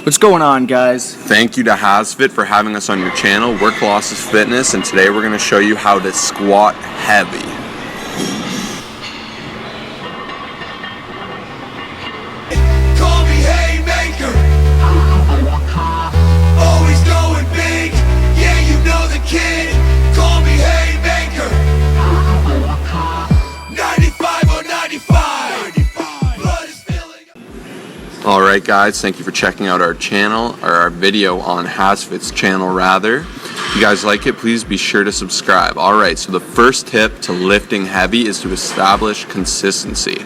What's going on, guys? Thank you to HASfit for having us on your channel. We're Colossus Fitness, and today we're going to show you how to squat heavy. Call me Haymaker. Always going big. Yeah, you know the kid. Call me Haymaker. 95 or 95. Blood is filling. Alright guys, thank you for checking out our channel, or our video on HASfit's channel rather. If you guys like it, please be sure to subscribe. Alright, so the first tip to lifting heavy is to establish consistency.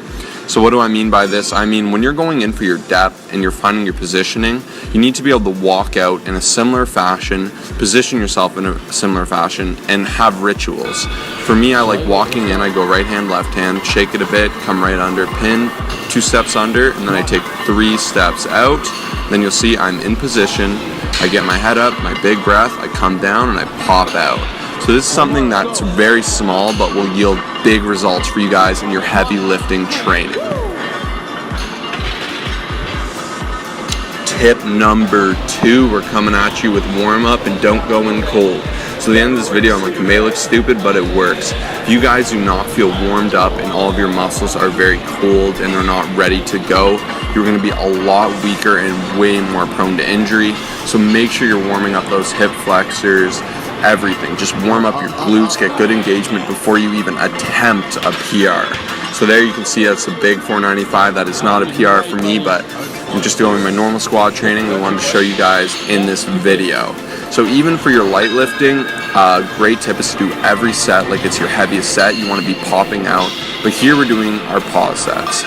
So what do I mean by this? I mean, when you're going in for your depth and you're finding your positioning, you need to be able to walk out in a similar fashion, position yourself in a similar fashion, and have rituals. For me, I like walking in, I go right hand, left hand, shake it a bit, come right under, pin, 2 steps under, and then I take 3 steps out. Then you'll see I'm in position, I get my head up, my big breath, I come down, and I pop out. So this is something that's very small but will yield big results for you guys in your heavy lifting training. Tip number 2, we're coming at you with warm up and don't go in cold. So at the end of this video, I'm like, it may look stupid, but it works. If you guys do not feel warmed up and all of your muscles are very cold and they're not ready to go, you're going to be a lot weaker and way more prone to injury. So make sure you're warming up those hip flexors, everything. Just warm up your glutes, get good engagement before you even attempt a PR. So there you can see that's a big 495. That is not a PR for me, but I'm just doing my normal squat training. We wanted to show you guys in this video. So even for your light lifting, great tip is to do every set like it's your heaviest set. You want to be popping out, but here we're doing our pause sets.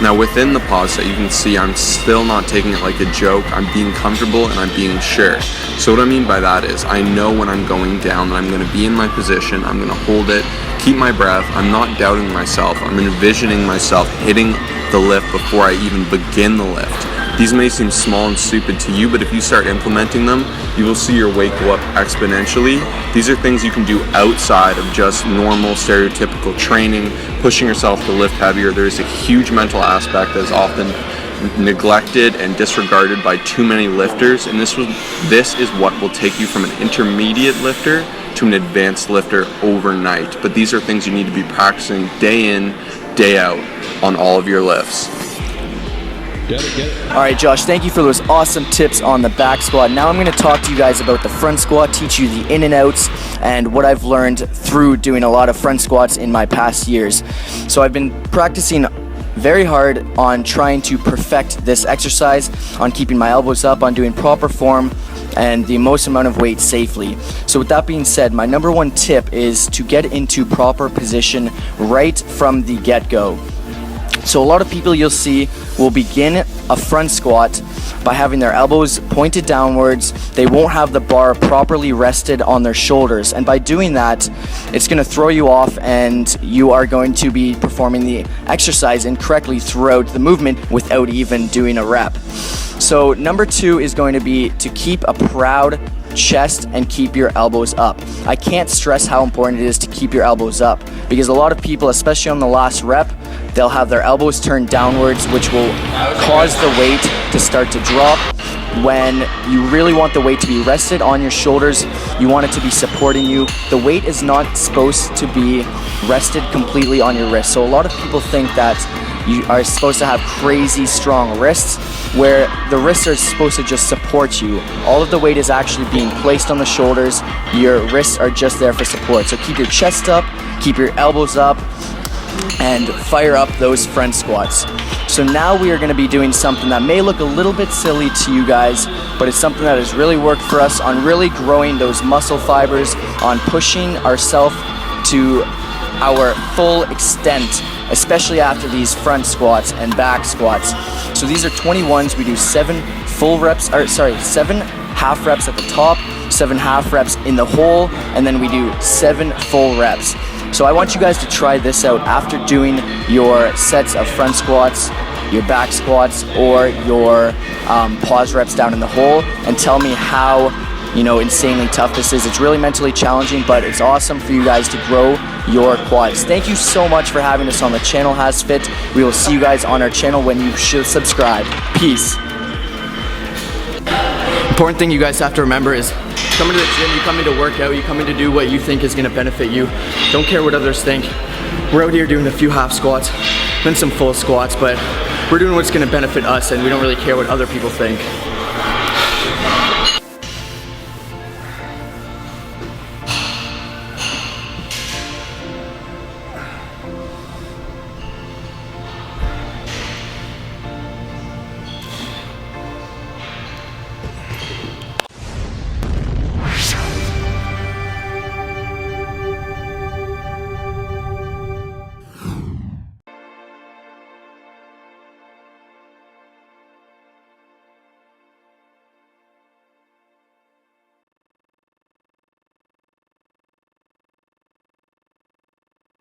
Now within the pause set, you can see I'm still not taking it like a joke. I'm being comfortable and I'm being sure. So what I mean by that is I know when I'm going down that I'm going to be in my position, I'm going to hold it, keep my breath, I'm not doubting myself, I'm envisioning myself hitting the lift before I even begin the lift. These may seem small and stupid to you, but if you start implementing them, you will see your weight go up exponentially. These are things you can do outside of just normal stereotypical training, pushing yourself to lift heavier. There is a huge mental aspect that is often neglected and disregarded by too many lifters, and this is what will take you from an intermediate lifter to an advanced lifter overnight. But these are things you need to be practicing day in, day out on all of your lifts. Get it. All right, Josh, thank you for those awesome tips on the back squat. Now I'm going to talk to you guys about the front squat, teach you the in and outs and what I've learned through doing a lot of front squats in my past years. So I've been practicing very hard on trying to perfect this exercise, on keeping my elbows up, on doing proper form and the most amount of weight safely. So with that being said, my number 1 tip is to get into proper position right from the get-go. So a lot of people you'll see will begin a front squat by having their elbows pointed downwards. They won't have the bar properly rested on their shoulders, and by doing that, it's going to throw you off and you are going to be performing the exercise incorrectly throughout the movement without even doing a rep. So number 2 is going to be to keep a proud chest and keep your elbows up. I can't stress how important it is to keep your elbows up, because a lot of people, especially on the last rep, they'll have their elbows turned downwards, which will cause the weight to start to drop. When you really want the weight to be rested on your shoulders, you want it to be supporting you. The weight is not supposed to be rested completely on your wrist. So a lot of people think that you are supposed to have crazy strong wrists, where the wrists are supposed to just support you. All of the weight is actually being placed on the shoulders. Your wrists are just there for support. So keep your chest up, keep your elbows up, and fire up those front squats. So now we are going to be doing something that may look a little bit silly to you guys, but it's something that has really worked for us on really growing those muscle fibers, on pushing ourselves to our full extent, especially after these front squats and back squats. So these are 21s. We do 7 half reps at the top, 7 half reps in the hole, and then we do 7 full reps. So I want you guys to try this out after doing your sets of front squats, your back squats, or your pause reps down in the hole, and tell me how you know, insanely tough this is. It's really mentally challenging, but it's awesome for you guys to grow your quads. Thank you so much for having us on the channel, HASfit. We will see you guys on our channel when you should subscribe. Peace. Important thing you guys have to remember is coming to the gym, you come in to work out, you come in to do what you think is going to benefit you. Don't care what others think. We're out here doing a few half squats, then some full squats, but we're doing what's going to benefit us, and we don't really care what other people think.